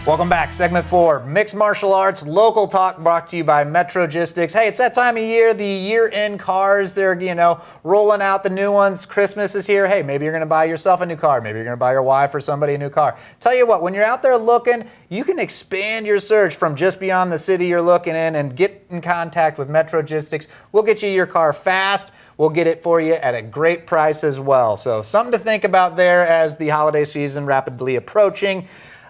Welcome back. Segment 4, Mixed Martial Arts, Local Talk, brought to you by Metrogistics. Hey, it's that time of year, the year-end cars. They're, rolling out the new ones. Christmas is here. Hey, maybe you're going to buy yourself a new car. Maybe you're going to buy your wife or somebody a new car. Tell you what, when you're out there looking, you can expand your search from just beyond the city you're looking in and get in contact with Metrogistics. We'll get you your car fast. We'll get it for you at a great price as well. So something to think about there as the holiday season rapidly approaching.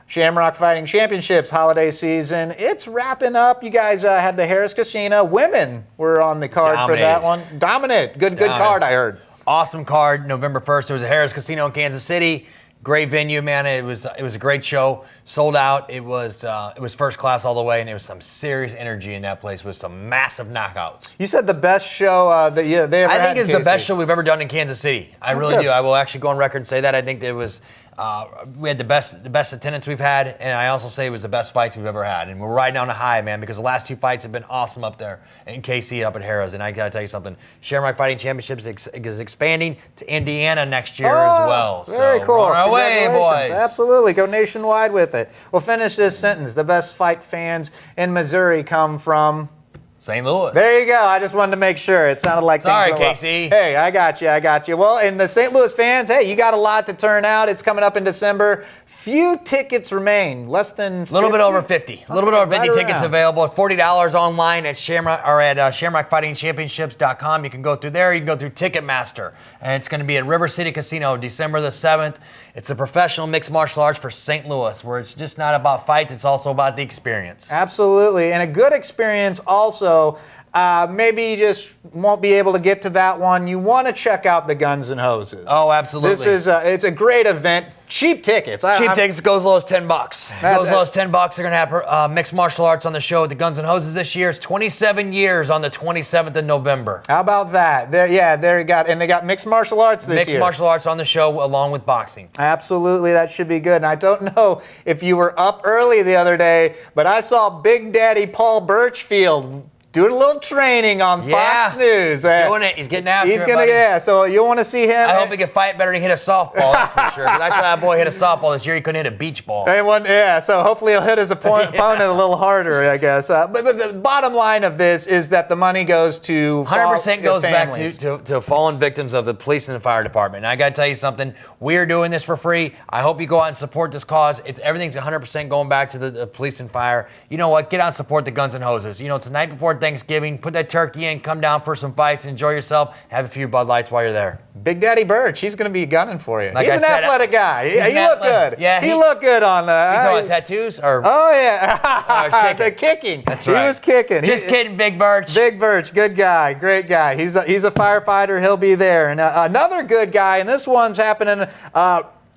Shamrock Fighting Championships holiday season, it's wrapping up. You guys had the Harris Casino. Women were on the card for that one. Dominant. Good card, I heard. Awesome card, November 1st. It was a Harris Casino in Kansas City. Great venue, man. It was a great show. Sold out. It was first class all the way, and there was some serious energy in that place with some massive knockouts. You said the best show they ever had. I think it's the best show we've ever done in Kansas City. I really do. I will actually go on record and say that. I think it was. We had the best attendance we've had, and I also say it was the best fights we've ever had. And we're riding on a high, man, because the last two fights have been awesome up there in KC up at Harrah's. And I got to tell you something, Shamrock Fighting Championships is expanding to Indiana next year as well. Very cool. On our way, boys. Absolutely. Go nationwide with it. We'll finish this sentence. The best fight fans in Missouri come from... St. Louis. There you go. I just wanted to make sure. It sounded like Sorry, things were Casey. Hey, I got you. Well, and the St. Louis fans, hey, you got a lot to turn out. It's coming up in December. Few tickets remain. Less than 50? A little bit over 50. A little bit over 50 tickets available. $40 online at ShamrockFightingChampionships.com. You can go through there. You can go through Ticketmaster. And it's going to be at River City Casino December the 7th. It's a professional mixed martial arts for St. Louis, where it's just not about fights. It's also about the experience. Absolutely. And a good experience also. Maybe you just won't be able to get to that one. You want to check out the Guns and Hoses. Oh, absolutely. It's a great event. Cheap tickets. Tickets goes as low as $10. Goes as low as $10. They're going to have mixed martial arts on the show at the Guns and Hoses this year. It's 27 years on the 27th of November. How about that? They got mixed martial arts this year. Mixed martial arts on the show along with boxing. Absolutely, that should be good. And I don't know if you were up early the other day, but I saw Big Daddy Paul Birchfield doing a little training on Fox News. He's doing it. He's getting after it, buddy. So you'll want to see him. I hope he can fight better than he hit a softball, that's for sure. Because I saw that boy hit a softball this year. He couldn't hit a beach ball. So hopefully he'll hit his opponent a little harder, I guess. But the bottom line of this is that the money goes to 100% goes back to fallen victims of the police and the fire department. And I got to tell you something. We're doing this for free. I hope you go out and support this cause. Everything's 100% going back to the police and fire. You know what? Get out and support the Guns and Hoses. It's the night before Thanksgiving. Put that turkey in, come down for some fights, enjoy yourself, have a few Bud Lights while you're there. Big Daddy Birch, he's going to be gunning for you. Like he's an athletic guy. He looked good. Yeah, he looked good on the... You talking tattoos? Oh, yeah. The kicking. That's right. He was kicking. Just kidding, Big Birch. Big Birch, good guy, great guy. He's a firefighter. He'll be there. And another good guy, and this one's happening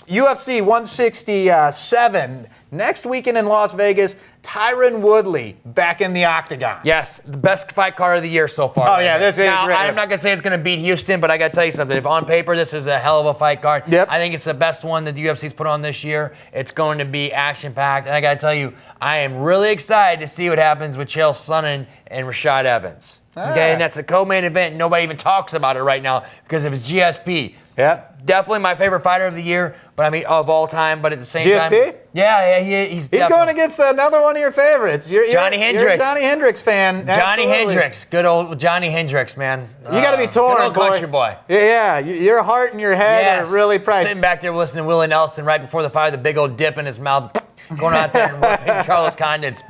UFC 167 next weekend in Las Vegas. Tyron Woodley back in the octagon. Yes, the best fight card of the year so far. Oh, yeah, this is now, great. I'm not going to say it's going to beat Houston, but I got to tell you something. If on paper this is a hell of a fight card, I think it's the best one that the UFC's put on this year. It's going to be action-packed, and I got to tell you, I am really excited to see what happens with Chael Sonnen and Rashad Evans. Okay, and that's a co-main event. Nobody even talks about it right now because of his GSP. Yeah. Definitely my favorite fighter of the year, but I mean of all time. But at the same time, GSP? Yeah, he's going against another one of your favorites. Johnny Hendricks. You're a Johnny Hendricks fan. Johnny Hendricks, good old Johnny Hendricks, man. You got to be torn, good old country boy. Yeah, your heart and your head are really priceless. Sitting back there listening to Willie Nelson right before the fight, the big old dip in his mouth. Going out there and whooping Carlos Condit's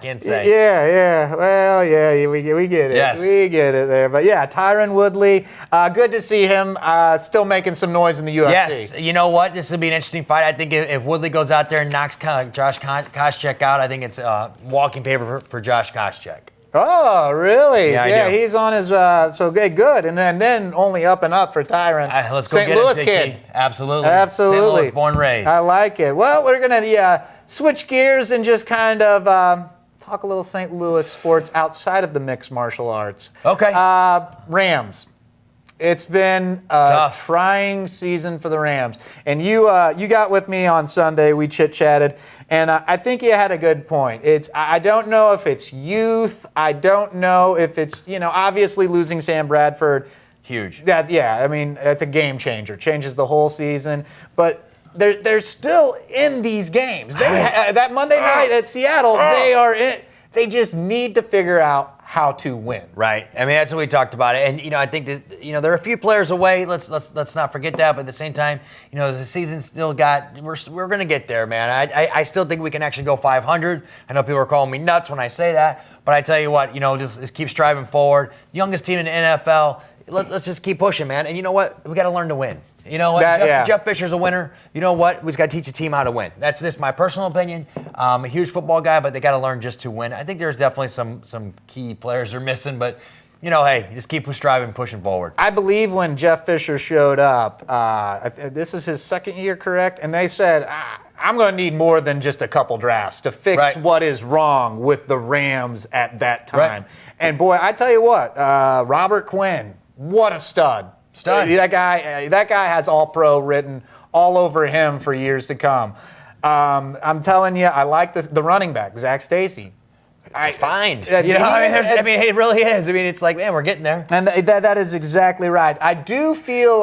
can't say. Yeah. Well, yeah, we get it. Yes. We get it there. But yeah, Tyron Woodley, good to see him still making some noise in the UFC. Yes. You know what? This will be an interesting fight. I think if Woodley goes out there and knocks Josh Koscheck out, I think it's walking favor for Josh Koscheck. Oh, really? Yeah, I do. He's on his so good. And then only up and up for Tyron. Let's go St. get Louis him, kid. Absolutely. St. Louis, born and raised. I like it. Well, we're going to switch gears and just kind of talk a little St. Louis sports outside of the mixed martial arts. Okay. Rams. It's been a trying season for the Rams. And you got with me on Sunday. We chit-chatted. And I think you had a good point. I don't know if it's youth. I don't know if it's, obviously losing Sam Bradford. Huge. I mean, that's a game changer. Changes the whole season. But they're still in these games. That Monday night at Seattle, they are in. They just need to figure out how to win. Right. I mean, that's what we talked about. And, I think that, there are a few players away. Let's not forget that. But at the same time, the season's still we're going to get there, man. I still think we can actually go 500. I know people are calling me nuts when I say that. But I tell you what, just keep striving forward. Youngest team in the NFL. Let's just keep pushing, man. And you know what? We got to learn to win. You know what? Jeff Fisher's a winner. You know what? We've got to teach a team how to win. That's just my personal opinion. I'm a huge football guy, but they got to learn just to win. I think there's definitely some key players they're missing, but hey, just keep striving, pushing forward. I believe when Jeff Fisher showed up, this is his second year, correct? And they said, I'm going to need more than just a couple drafts to fix what is wrong with the Rams at that time. Right. And boy, I tell you what, Robert Quinn, what a stud. That guy has All-Pro written all over him for years to come. I'm telling you, I like the running back, Zach Stacy. It's fine. It really is. I mean, it's like, man, we're getting there. And that is exactly right. I do feel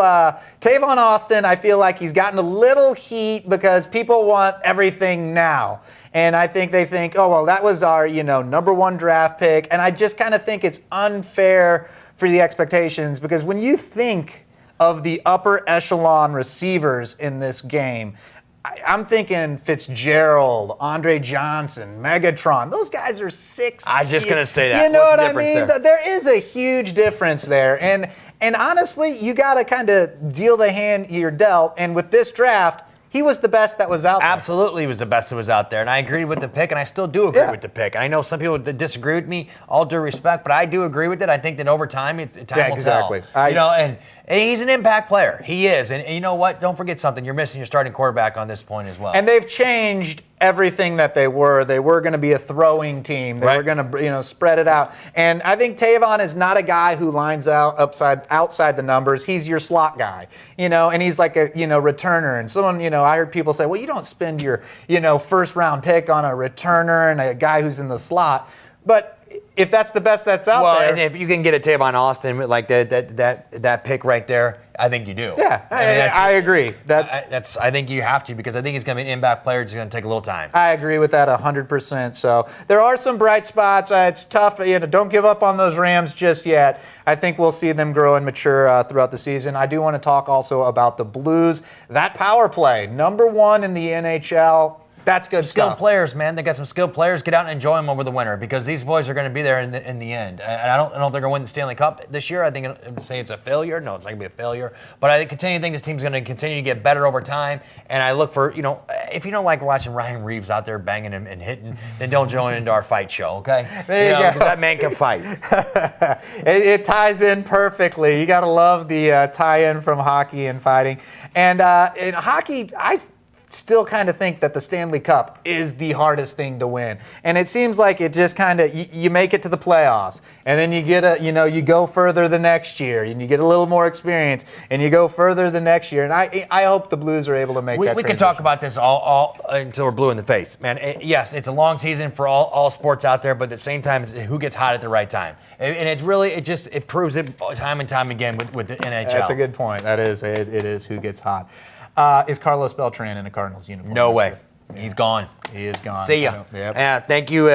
Tavon Austin, I feel like he's gotten a little heat because people want everything now. And I think they think, oh, well, that was our, number one draft pick. And I just kind of think it's unfair for the expectations, because when you think of the upper echelon receivers in this game, I'm thinking Fitzgerald, Andre Johnson, Megatron. Those guys are 6. I was just going to say that. You know what I mean? There is a huge difference there. And honestly, you got to kind of deal the hand you're dealt. And with this draft, he was the best that was out there. Absolutely, he was the best that was out there. And I agreed with the pick, and I still do agree with the pick. And I know some people disagree with me, all due respect, but I do agree with it. I think that over time, time will tell. And he's an impact player. He is. And you know what? Don't forget something. You're missing your starting quarterback on this point as well. And they've changed everything that they were. They were going to be a throwing team. They were going to, spread it out. And I think Tavon is not a guy who lines out outside the numbers. He's your slot guy, and he's like a, returner. And someone, I heard people say, well, you don't spend your, first round pick on a returner and a guy who's in the slot. But if that's the best that's out there. Well, and if you can get a Tavon Austin like that pick right there, I think you do. Yeah, I agree. I think you have to, because I think he's going to be an impact player. It's going to take a little time. I agree with that 100%. So there are some bright spots. It's tough. Don't give up on those Rams just yet. I think we'll see them grow and mature throughout the season. I do want to talk also about the Blues. That power play, #1 in the NHL. That's good stuff. Skilled players, man. They got some skilled players. Get out and enjoy them over the winter, because these boys are going to be there in the end. And I don't know if they're going to win the Stanley Cup this year. I think I'd say it's a failure. No, it's not going to be a failure. But I continue to think this team's going to continue to get better over time. And I look for, if you don't like watching Ryan Reeves out there banging and hitting, then don't join into our fight show, okay? There you go. Because that man can fight. It ties in perfectly. You got to love the tie-in from hockey and fighting. And in hockey, I still kind of think that the Stanley Cup is the hardest thing to win. And it seems like it just kind of, you make it to the playoffs, and then you get you go further the next year, and you get a little more experience, and you go further the next year. And I hope the Blues are able to make that We can talk about this all until we're blue in the face. Man, yes, it's a long season for all sports out there, but at the same time, it's who gets hot at the right time. And it proves it time and time again with the NHL. That's a good point. It is who gets hot. Is Carlos Beltran in a Cardinals uniform? No way. He's gone. He is gone. See ya. Yep. Thank you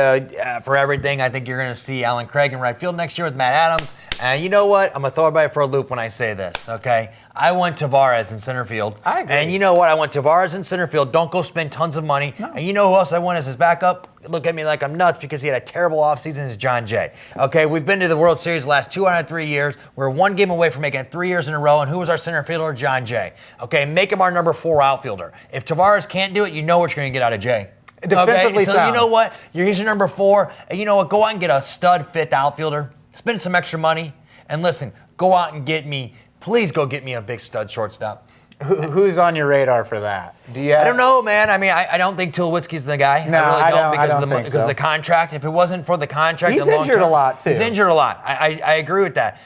for everything. I think you're going to see Alan Craig in right field next year with Matt Adams. And you know what? I'm going to throw everybody for a loop when I say this, okay? I want Tavares in center field. I agree. And you know what? I want Tavares in center field. Don't go spend tons of money. No. And you know who else I want as his backup? Look at me like I'm nuts because he had a terrible offseason, is John Jay. Okay, we've been to the World Series the last 2 out of 3 years. We're one game away from making it 3 years in a row. And who was our center fielder? John Jay. Okay, make him our number 4 outfielder. If Tavares can't do it, you know what you're going to get out of Jay. Defensively sound. So you know what? He's your number 4. And you know what? Go out and get a stud 5th outfielder. Spend some extra money. And listen, go out and please go get me a big stud shortstop. Who's on your radar for that? I don't know, man. I mean, I don't think Tulowitzki's the guy. No, I really don't because of the contract. If it wasn't for the contract, he's injured a lot too. He's injured a lot. I agree with that.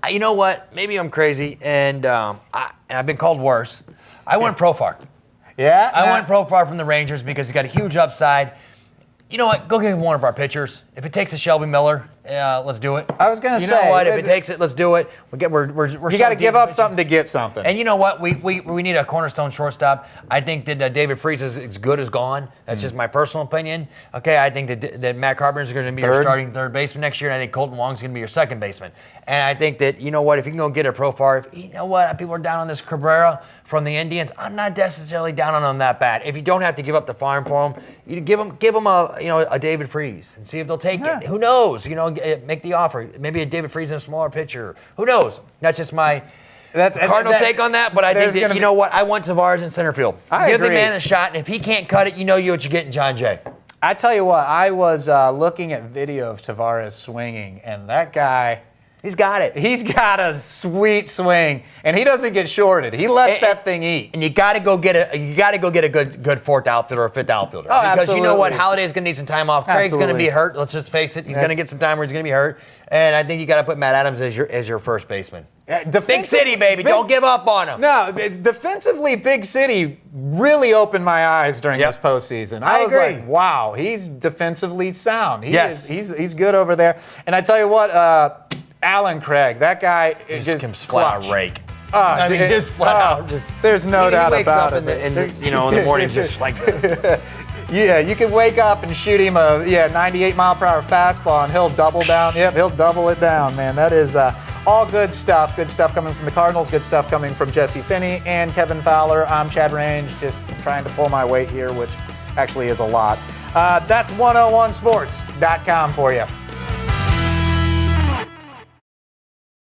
You know what? Maybe I'm crazy, and I've been called worse. I want Profar. Yeah? I want Profar from the Rangers because he's got a huge upside. You know what? Go get one of our pitchers. If it takes a Shelby Miller, let's do it. I was gonna say, say, you know what? If it takes it, let's do it. We're you got to give up something to get something. And you know what? We need a cornerstone shortstop. I think that David Freese is as good as gone. That's just my personal opinion. Okay, I think that Matt Carpenter is going to be your starting third baseman next year, and I think Colton Wong's going to be your second baseman. And I think that, you know what, if you can go get a profile, you know what, people are down on this Cabrera from the Indians. I'm not necessarily down on him that bad. If you don't have to give up the farm for him, you give him a David Freese and see if they'll take it. Who knows? You know, make the offer. Maybe a David Freese in a smaller pitcher. Who knows? That's just my Cardinal take on that. But I think that, you know what, I want Tavares in center field. Give the man a shot, and if he can't cut it, you know what you're getting, John Jay. I tell you what, I was looking at video of Tavares swinging, and that guy. He's got it. He's got a sweet swing, and he doesn't get shorted. He lets that thing eat. And you got to go get a good fourth outfielder or fifth outfielder. Oh, because absolutely. you know what, Holiday's going to need some time off. Craig's going to be hurt. Let's just face it. He's going to get some time where he's going to be hurt. And I think you got to put Matt Adams as your first baseman. Big City, baby. Don't give up on him. No, defensively, Big City really opened my eyes during this postseason. I was agree. like, wow, he's defensively sound. He's good over there. And I tell you what, Alan Craig, that guy just comes flat out rake. Just flat out. There's no doubt about it. In the morning just like this. Yeah, you can wake up and shoot him a 98 mile per hour fastball, and he'll double down. Yep, he'll double it down, man. That is all good stuff. Good stuff coming from the Cardinals. Good stuff coming from Jesse Finney and Kevin Fowler. I'm Chad Range, just trying to pull my weight here, which actually is a lot. That's 101sports.com for you.